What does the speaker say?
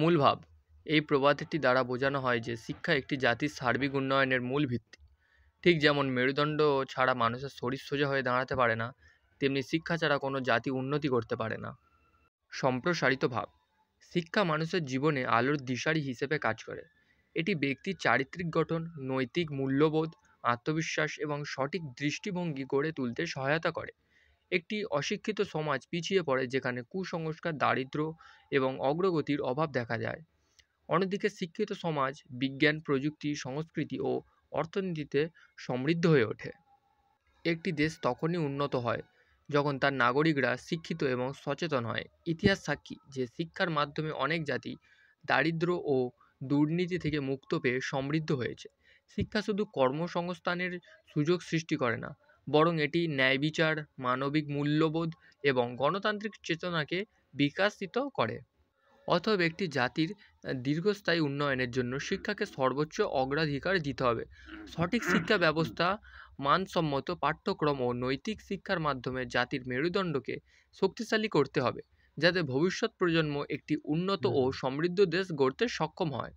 মূল ভাব। এই প্রবাদটি দ্বারা বোঝানো হয় যে শিক্ষা একটি জাতির সার্বিক উন্নয়নের মূল ভিত্তি। ঠিক যেমন মেরুদণ্ড ছাড়া মানুষের শরীর সোজা হয়ে দাঁড়াতে পারে না, তেমনি শিক্ষা ছাড়া কোনো জাতি উন্নতি করতে পারে না। সম্প্রসারিত ভাব। শিক্ষা মানুষের জীবনে আলোর দিশারি হিসেবে কাজ করে। এটি ব্যক্তির চারিত্রিক গঠন, নৈতিক মূল্যবোধ, আত্মবিশ্বাস এবং সঠিক দৃষ্টিভঙ্গি গড়ে তুলতে সহায়তা করে। একটি অশিক্ষিত সমাজ পিছিয়ে পড়ে যেখানে কুসংস্কার, দারিদ্র্য এবং অগ্রগতির অভাব দেখা যায়। অন্যদিকে শিক্ষিত সমাজ বিজ্ঞান, প্রযুক্তি, সংস্কৃতি ও অর্থনীতিতে সমৃদ্ধ হয়ে ওঠে। একটি দেশ তখনই উন্নত হয় যখন তার নাগরিকরা শিক্ষিত এবং সচেতন হয়। ইতিহাস সাক্ষী যে শিক্ষার মাধ্যমে অনেক জাতি দারিদ্র্য ও দুর্নীতি থেকে মুক্ত পেয়ে সমৃদ্ধ হয়েছে। শিক্ষা শুধু কর্মসংস্থানের সুযোগ সৃষ্টি করে না, বরং এটি ন্যায় বিচার, মানবিক মূল্যবোধ এবং গণতান্ত্রিক চেতনাকে বিকশিত করে। অতএব একটি জাতির দীর্ঘস্থায়ী উন্নয়নের জন্য শিক্ষাকে সর্বোচ্চ অগ্রাধিকার দিতে হবে। সঠিক শিক্ষা ব্যবস্থা, মানসম্মত পাঠ্যক্রম ও নৈতিক শিক্ষার মাধ্যমে জাতির মেরুদণ্ডকে শক্তিশালী করতে হবে, যাতে ভবিষ্যৎ প্রজন্ম একটি উন্নত ও সমৃদ্ধ দেশ গড়তে সক্ষম হয়।